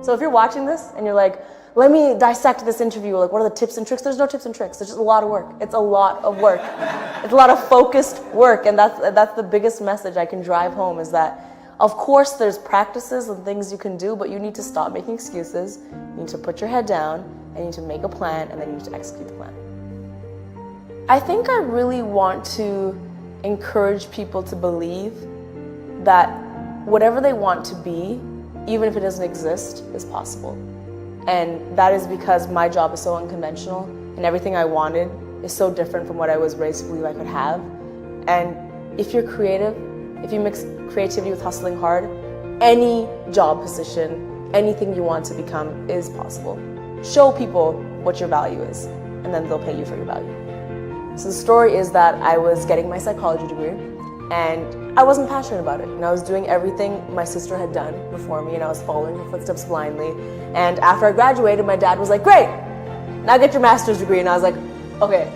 So if you're watching this and you're like, let me dissect this interview, like what are the tips and tricks? There's no tips and tricks. There's just a lot of work. It's a lot of work. It's a lot of focused work. And that's the biggest message I can drive home, is that of course there's practices and things you can do, but you need to stop making excuses. You need to put your head down and you need to make a plan, and then you need to execute the plan. I think I really want to encourage people to believe that whatever they want to be, even if it doesn't exist, is possible. And that is because my job is so unconventional and everything I wanted is so different from what I was raised to believe I could have. And if you're creative, if you mix creativity with hustling hard, any job position, anything you want to become is possible. Show people what your value is, and then they'll pay you for your value. So the story is that I was getting my psychology degree, and I wasn't passionate about it. And I was doing everything my sister had done before me, and I was following her footsteps blindly. And after I graduated, my dad was like, great, now get your master's degree. And I was like, okay,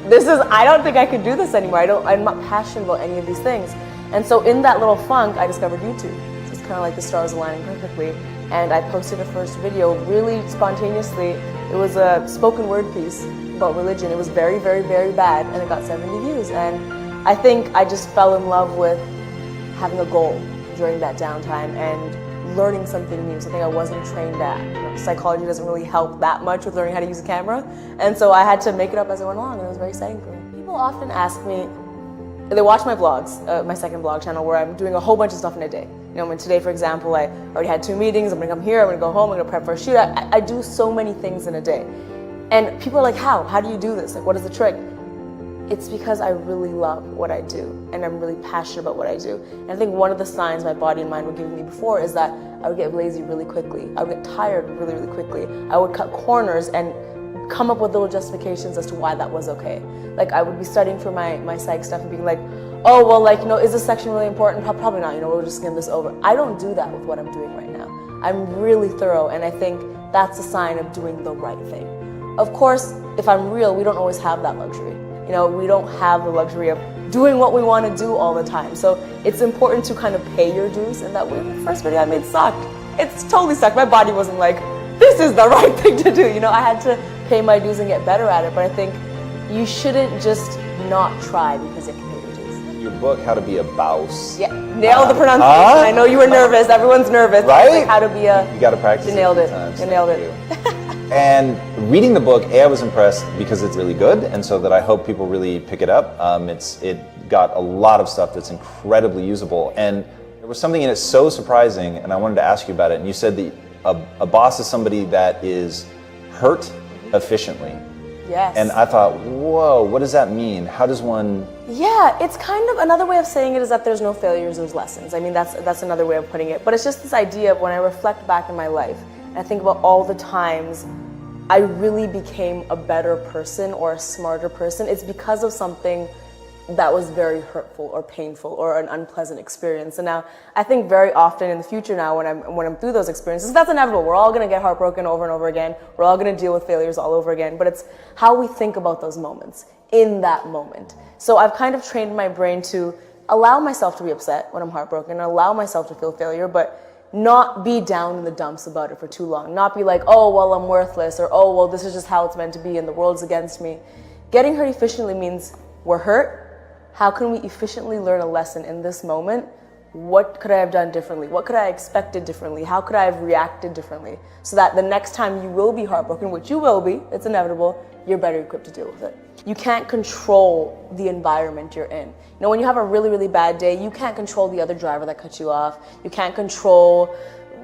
I don't think I can do this anymore. I'm not passionate about any of these things. And so in that little funk, I discovered YouTube. So it's kind of like the stars aligning perfectly. And I posted a first video really spontaneously. It was a spoken word piece about religion. It was very, very, very bad, and it got 70 views. And I think I just fell in love with having a goal during that downtime and learning something new, something I wasn't trained at. You know, psychology doesn't really help that much with learning how to use a camera. And so I had to make it up as I went along, and it was very exciting for me. People often ask me, they watch my vlogs, my second vlog channel, where I'm doing a whole bunch of stuff in a day. You know, today, for example, I already had 2 meetings. I'm gonna come here, I'm gonna go home, I'm gonna prep for a shoot. I do so many things in a day. And people are like, how? How do you do this? Like, what is the trick? It's because I really love what I do, and I'm really passionate about what I do. And I think one of the signs my body and mind were giving me before is that I would get lazy really quickly. I would get tired really, really quickly. I would cut corners and come up with little justifications as to why that was okay. Like, I would be studying for my psych stuff and being like, oh, well, like, you know, is this section really important? Probably not, you know, we'll just skim this over. I don't do that with what I'm doing right now. I'm really thorough, and I think that's a sign of doing the right thing. Of course, if I'm real, we don't always have that luxury. You know, we don't have the luxury of doing what we want to do all the time. So it's important to kind of pay your dues, and that way the first video I made sucked. It's totally sucked. My body wasn't like, this is the right thing to do. You know, I had to pay my dues and get better at it, but I think you shouldn't just not try because you can pay your dues. Your book, How to Be a Bouse. Yeah, nailed the pronunciation. I know you were nervous. Everyone's nervous. Right? Like, how to be a... You got to practice. You nailed it. You nailed it. And reading the book, I was impressed because it's really good, and so that I hope people really pick it up. It got a lot of stuff that's incredibly usable, and there was something in it so surprising, and I wanted to ask you about it. And you said that a boss is somebody that is hurt efficiently. Yes. And I thought, whoa, what does that mean? How does one... Yeah, it's kind of another way of saying it is that there's no failures, there's lessons. I mean, that's another way of putting it. But it's just this idea of when I reflect back in my life, and I think about all the times I really became a better person or a smarter person, it's because of something that was very hurtful or painful or an unpleasant experience. And now I think very often in the future now when I'm through those experiences, that's inevitable. We're all going to get heartbroken over and over again. We're all going to deal with failures all over again. But it's how we think about those moments in that moment. So I've kind of trained my brain to allow myself to be upset when I'm heartbroken, allow myself to feel failure, but not be down in the dumps about it for too long. Not be like, oh, well, I'm worthless, or oh, well, this is just how it's meant to be and the world's against me. Getting hurt efficiently means we're hurt. How can we efficiently learn a lesson in this moment? What could I have done differently? What could I have expected differently? How could I have reacted differently? So that the next time you will be heartbroken, which you will be, it's inevitable, you're better equipped to deal with it. You can't control the environment you're in. You know, when you have a really, really bad day, you can't control the other driver that cut you off. You can't control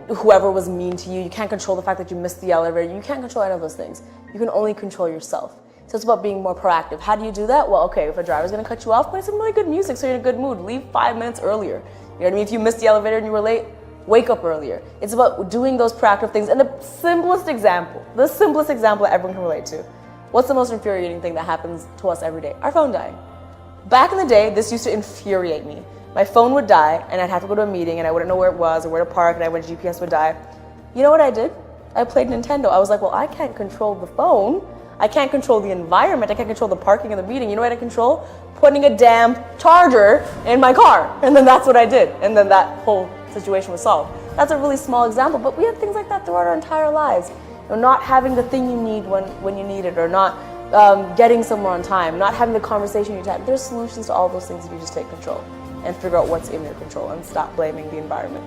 whoever was mean to you. You can't control the fact that you missed the elevator. You can't control any of those things. You can only control yourself. So it's about being more proactive. How do you do that? Well, okay, if a driver's gonna cut you off, play some really good music so you're in a good mood. Leave 5 minutes earlier. You know what I mean? If you missed the elevator and you were late, wake up earlier. It's about doing those proactive things. And the simplest example that everyone can relate to. What's the most infuriating thing that happens to us every day? Our phone dying. Back in the day, this used to infuriate me. My phone would die and I'd have to go to a meeting and I wouldn't know where it was or where to park, and my GPS would die. You know what I did? I played Nintendo. I was like, well, I can't control the phone. I can't control the environment. I can't control the parking of the meeting. You know what I control? Putting a damn charger in my car. And then that's what I did. And then that whole situation was solved. that's a really small example, but we have things like that throughout our entire lives. You know, not having the thing you need when you need it, or not getting somewhere on time, not having the conversation you had. There's solutions to all those things if you just take control and figure out what's in your control and stop blaming the environment.